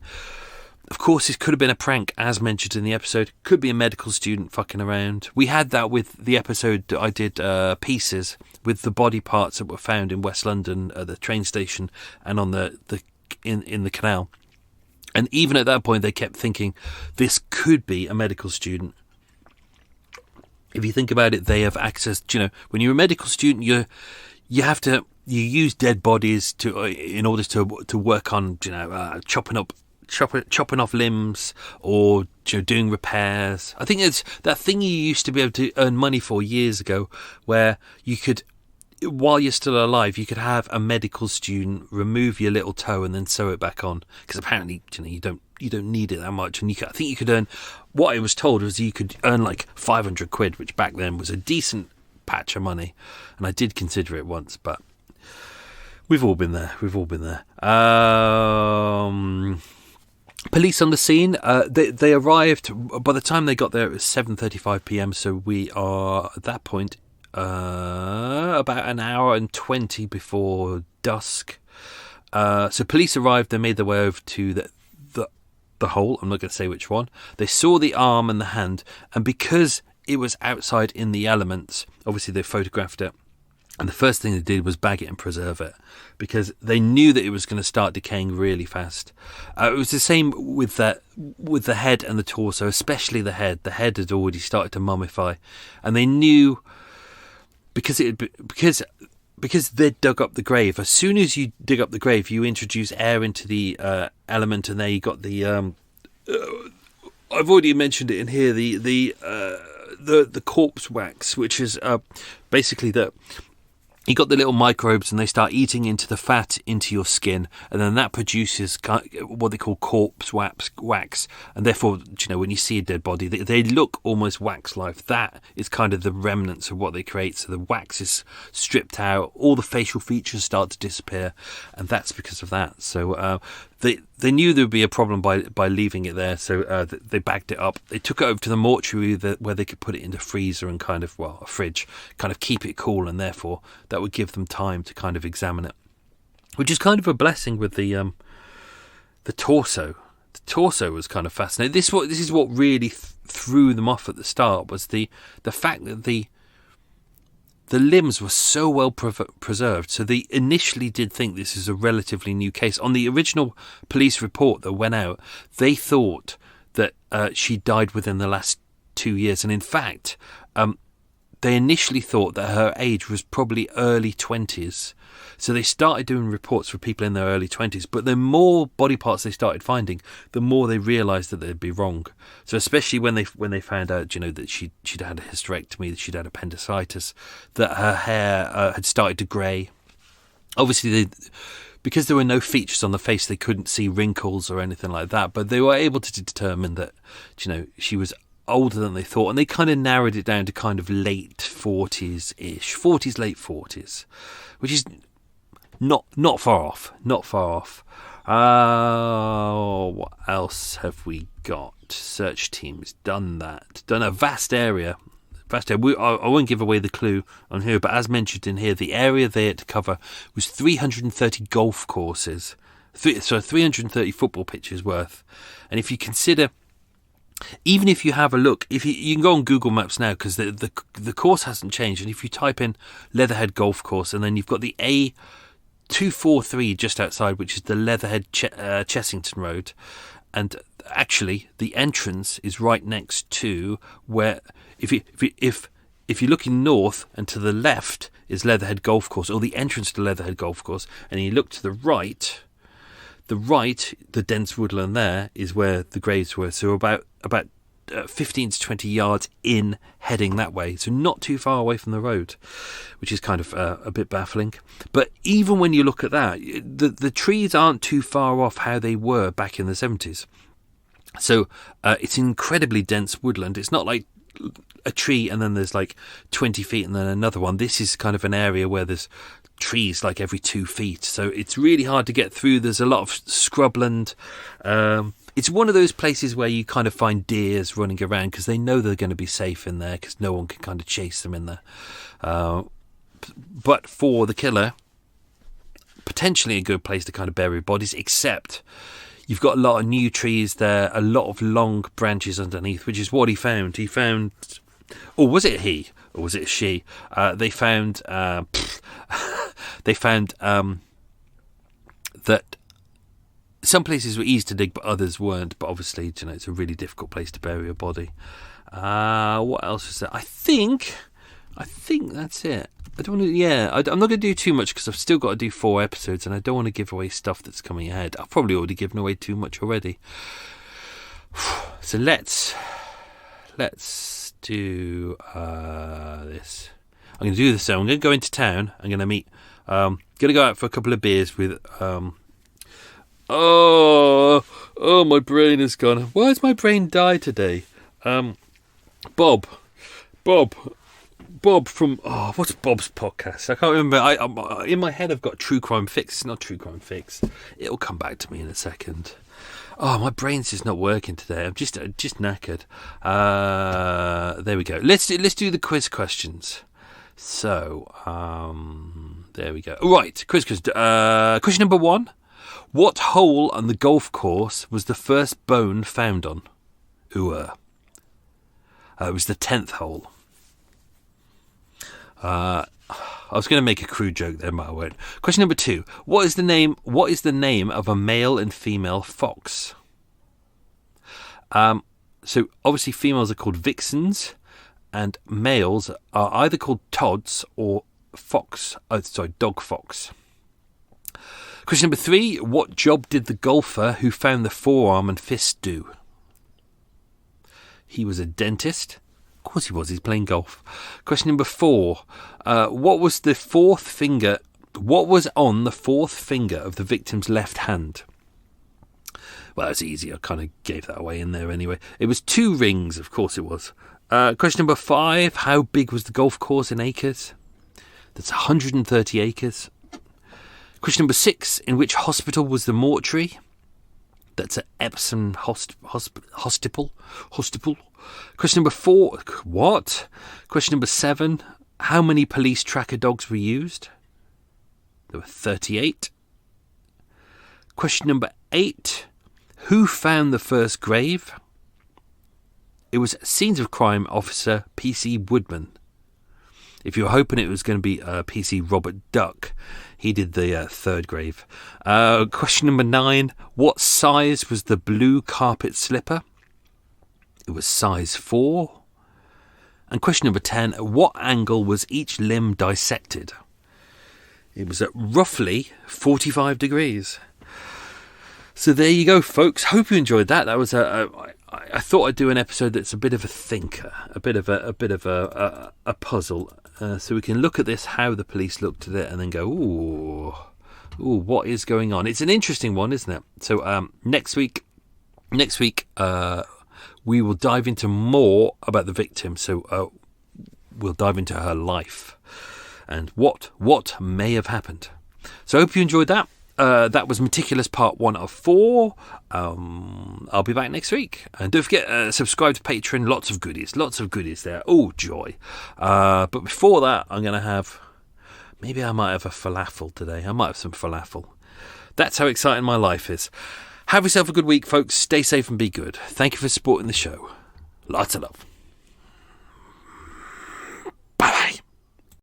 Of course, this could have been a prank, as mentioned in the episode. Could be a medical student fucking around. We had that with the episode that I did, Pieces, with the body parts that were found in West London at the train station and on in the canal. And even at that point, they kept thinking this could be a medical student. If you think about it, they have access. When you're a medical student, you use dead bodies in order to work on chopping off limbs or doing repairs. I think it's that thing you used to be able to earn money for years ago, where you could, while you're still alive, you could have a medical student remove your little toe and then sew it back on, because apparently you don't need it that much. And I think you could earn, what I was told was you could earn like 500 quid, which back then was a decent patch of money, and I did consider it once, but we've all been there. Police on the scene. They arrived. By the time they got there, it was 7:35 p.m. So we are at that point about an hour and 20 before dusk. So police arrived. They made their way over to the hole. I'm not going to say which one. They saw the arm and the hand, and because it was outside in the elements, obviously they photographed it. And the first thing they did was bag it and preserve it, because they knew that it was going to start decaying really fast. It was the same with the head and the torso, especially the head. The head had already started to mummify, and they knew because they'd dug up the grave. As soon as you dig up the grave, you introduce air into the element, and there you got the. I've already mentioned it in here. The corpse wax, which is basically that. You got the little microbes, and they start eating into the fat, into your skin, and then that produces what they call corpse wax. And therefore, when you see a dead body, they look almost wax-like. That is kind of the remnants of what they create. So the wax is stripped out, all the facial features start to disappear, and that's because of that. So they knew there would be a problem by leaving it there, so they bagged it up. They took it over to the mortuary where they could put it in the freezer and kind of, a fridge, kind of keep it cool, and therefore that would give them time to kind of examine it, which is kind of a blessing with the torso. The torso was kind of fascinating. This is what really threw them off at the start, was the fact that the limbs were so well preserved, so they initially did think this is a relatively new case. On the original police report that went out, they thought that she died within the last 2 years, and in fact, they initially thought that her age was probably early 20s. So they started doing reports for people in their early 20s. But the more body parts they started finding, the more they realised that they'd be wrong. So especially when they found out, you know, that she'd had a hysterectomy, that she'd had appendicitis, that her hair had started to grey. Obviously, because there were no features on the face, they couldn't see wrinkles or anything like that. But they were able to determine that, you know, she was older than they thought, and they kind of narrowed it down to kind of late 40s-ish, 40s, late 40s, which is not far off. What else have we got? Search teams done a vast area. I won't give away the clue on here, but as mentioned in here, the area they had to cover was 330 golf courses, 330 football pitches worth. And if you consider, even if you have a look, if you can go on Google Maps now, because the course hasn't changed, and if you type in Leatherhead Golf Course, and then you've got the A243 just outside, which is the Leatherhead Chessington Road, and actually the entrance is right next to where, if you're looking north and to the left is Leatherhead Golf Course, or the entrance to Leatherhead Golf Course, and you look to the right, the dense woodland there is where the graves were. So about 15 to 20 yards in, heading that way. So not too far away from the road, which is kind of a bit baffling. But even when you look at that, the trees aren't too far off how they were back in the 70s. So it's incredibly dense woodland. It's not like a tree and then there's like 20 feet and then another one. This is kind of an area where there's trees like every 2 feet. So it's really hard to get through. There's a lot of scrubland. It's one of those places where you kind of find deers running around because they know they're going to be safe in there because no one can kind of chase them in there. But for the killer, potentially a good place to kind of bury bodies, except you've got a lot of new trees there, a lot of long branches underneath, which is what he found. He found, or was it he, or was it she? They found that some places were easy to dig, but others weren't. But obviously, you know, it's a really difficult place to bury a body. What else was there? I think that's it. I don't want to. Yeah, I'm not going to do too much because I've still got to do 4 episodes, and I don't want to give away stuff that's coming ahead. I've probably already given away too much already. So let's do this. I'm going to do this. So I'm going to go into town. I'm going to meet. Going to go out for a couple of beers with. Oh, my brain is gone. Why has my brain died today? Bob from what's Bob's podcast? I can't remember. I in my head I've got True Crime Fix. It's not True Crime Fix. It'll come back to me in a second. Oh, my brain's just not working today. I'm just knackered. There we go. Let's do the quiz questions. So there we go. Right, quiz. Question number 1. What hole on the golf course was the first bone found on? It was the 10th hole. I was going to make a crude joke there, but I won't. Question number 2. What is the name of a male and female fox? So obviously females are called vixens, and males are either called tods or dog fox. Question number 3. What job did the golfer who found the forearm and fist do? He was a dentist. Of course he was. He's playing golf. Question number 4. What was on the fourth finger of the victim's left hand? Well, that's easy. I kind of gave that away in there anyway. It was 2 rings. Of course it was. Question number 5. How big was the golf course in acres? That's 130 acres. Question number 6. In which hospital was the mortuary? That's at Epsom Hospital. Question number 4. What? Question number 7. How many police tracker dogs were used? There were 38. Question number 8. Who found the first grave? It was Scenes of Crime officer P.C. Woodman. If you were hoping it was going to be P.C. Robert Duck, he did the third grave. Question number 9. What size was the blue carpet slipper? It was size 4. And question number 10, at what angle was each limb dissected? It was at roughly 45 degrees. So there you go, folks. Hope you enjoyed that. That was I thought I'd do an episode that's a bit of a thinker, a bit of a puzzle, so we can look at this, how the police looked at it, and then go, ooh, what is going on? It's an interesting one, isn't it? So next week, we will dive into more about the victim. So we'll dive into her life and what may have happened. So I hope you enjoyed that. That was Meticulous Part 1 of 4. I'll be back next week. And don't forget, subscribe to Patreon. Lots of goodies there. Oh, joy. But before that, maybe I might have a falafel today. I might have some falafel. That's how exciting my life is. Have yourself a good week, folks. Stay safe and be good. Thank you for supporting the show. Lots of love.